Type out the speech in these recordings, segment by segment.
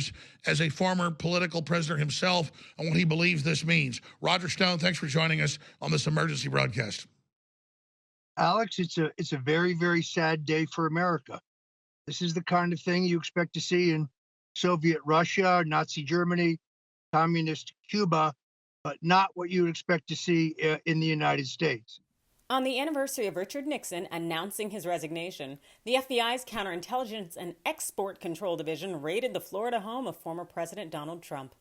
views as a former political prisoner himself and what he believes this means. Roger Stone, thanks for joining us on this emergency broadcast. Alex, it's a very, very sad day for America. This is the kind of thing you expect to see in Soviet Russia, Nazi Germany, communist Cuba, but not what you would expect to see in the United States. On the anniversary of Richard Nixon announcing his resignation, the FBI's Counterintelligence and Export Control Division raided the Florida home of former President Donald Trump.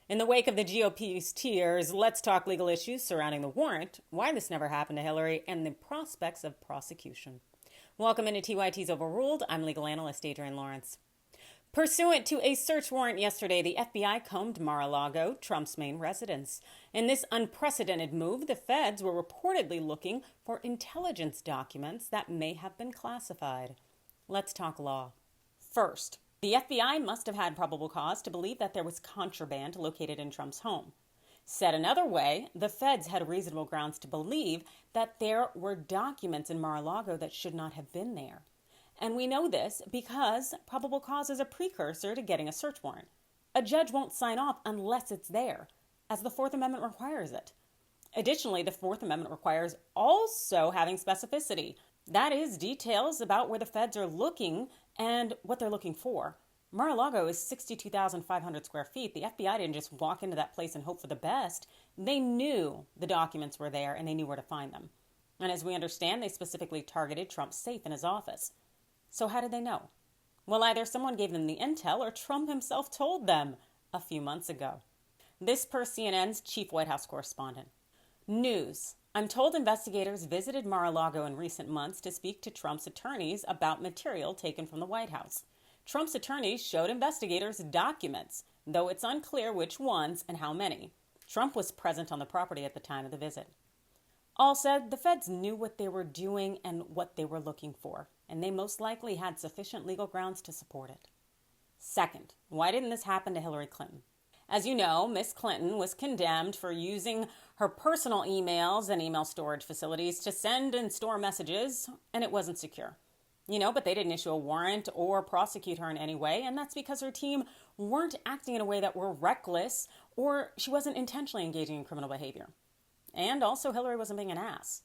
In the wake of the GOP's tears, let's talk legal issues surrounding the warrant, why this never happened to Hillary, and the prospects of prosecution. Welcome into TYT's Overruled. I'm legal analyst Adrienne Lawrence. Pursuant to a search warrant yesterday, the FBI combed Mar-a-Lago, Trump's main residence. In this unprecedented move, the feds were reportedly looking for intelligence documents that may have been classified. Let's talk law. First, the FBI must have had probable cause to believe that there was contraband located in Trump's home. Said another way, the feds had reasonable grounds to believe that there were documents in Mar-a-Lago that should not have been there. And we know this because probable cause is a precursor to getting a search warrant. A judge won't sign off unless it's there, as the Fourth Amendment requires it. Additionally, the Fourth Amendment requires also having specificity. That is, details about where the feds are looking and what they're looking for. Mar-a-Lago is 62,500 square feet. The FBI didn't just walk into that place and hope for the best. They knew the documents were there and they knew where to find them. And as we understand, they specifically targeted Trump's safe in his office. So how did they know? Well, either someone gave them the intel or Trump himself told them a few months ago. This per CNN's chief White House correspondent. News. I'm told investigators visited Mar-a-Lago in recent months to speak to Trump's attorneys about material taken from the White House. Trump's attorneys showed investigators documents, though it's unclear which ones and how many. Trump was present on the property at the time of the visit. All said, the feds knew what they were doing and what they were looking for, and they most likely had sufficient legal grounds to support it. Second, why didn't this happen to Hillary Clinton? As you know, Miss Clinton was condemned for using her personal emails and email storage facilities to send and store messages, and it wasn't secure. But they didn't issue a warrant or prosecute her in any way, and that's because her team weren't acting in a way that were reckless or she wasn't intentionally engaging in criminal behavior. And also, Hillary wasn't being an ass.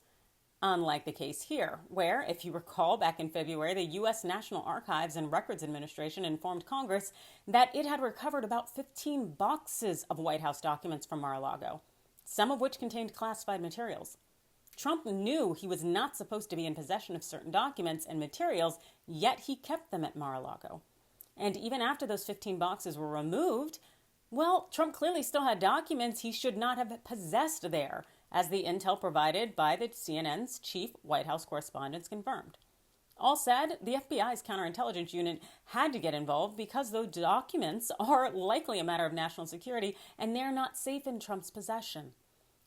Unlike the case here, where, if you recall, back in February, the U.S. National Archives and Records Administration informed Congress that it had recovered about 15 boxes of White House documents from Mar-a-Lago, some of which contained classified materials. Trump knew he was not supposed to be in possession of certain documents and materials, yet he kept them at Mar-a-Lago. And even after those 15 boxes were removed, well, Trump clearly still had documents he should not have possessed there, as the intel provided by the CNN's chief White House correspondents confirmed. All said, the FBI's counterintelligence unit had to get involved because those documents are likely a matter of national security and they're not safe in Trump's possession.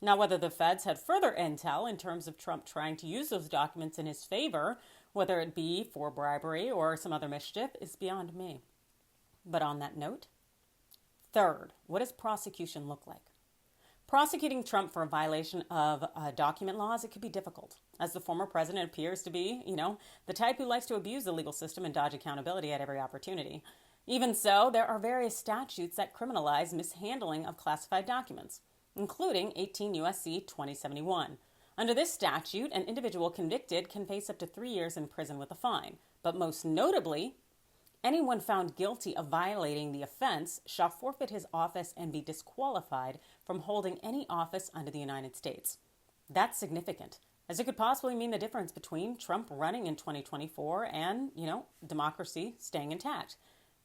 Now, whether the feds had further intel in terms of Trump trying to use those documents in his favor, whether it be for bribery or some other mischief, is beyond me. But on that note, third, what does prosecution look like? Prosecuting Trump for a violation of document laws, it could be difficult, as the former president appears to be, the type who likes to abuse the legal system and dodge accountability at every opportunity. Even so, there are various statutes that criminalize mishandling of classified documents, including 18 U.S.C. 2071. Under this statute, an individual convicted can face up to 3 years in prison with a fine, but most notably, anyone found guilty of violating the offense shall forfeit his office and be disqualified from holding any office under the United States. That's significant, as it could possibly mean the difference between Trump running in 2024 and, democracy staying intact.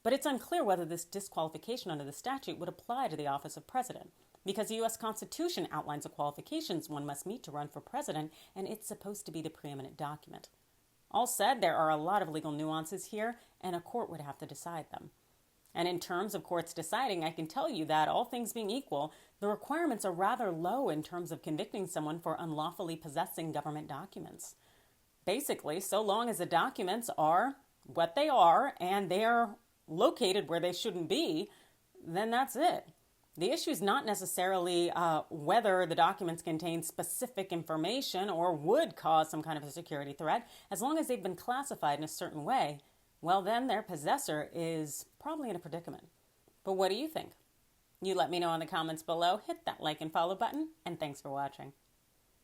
But it's unclear whether this disqualification under the statute would apply to the office of president, because the U.S. Constitution outlines the qualifications one must meet to run for president, and it's supposed to be the preeminent document. All said, there are a lot of legal nuances here, and a court would have to decide them. And in terms of courts deciding, I can tell you that, all things being equal, the requirements are rather low in terms of convicting someone for unlawfully possessing government documents. Basically, so long as the documents are what they are and they're located where they shouldn't be, then that's it. The issue is not necessarily whether the documents contain specific information or would cause some kind of a security threat. As long as they've been classified in a certain way, well, then their possessor is probably in a predicament. But what do you think? You let me know in the comments below, hit that like and follow button, and thanks for watching.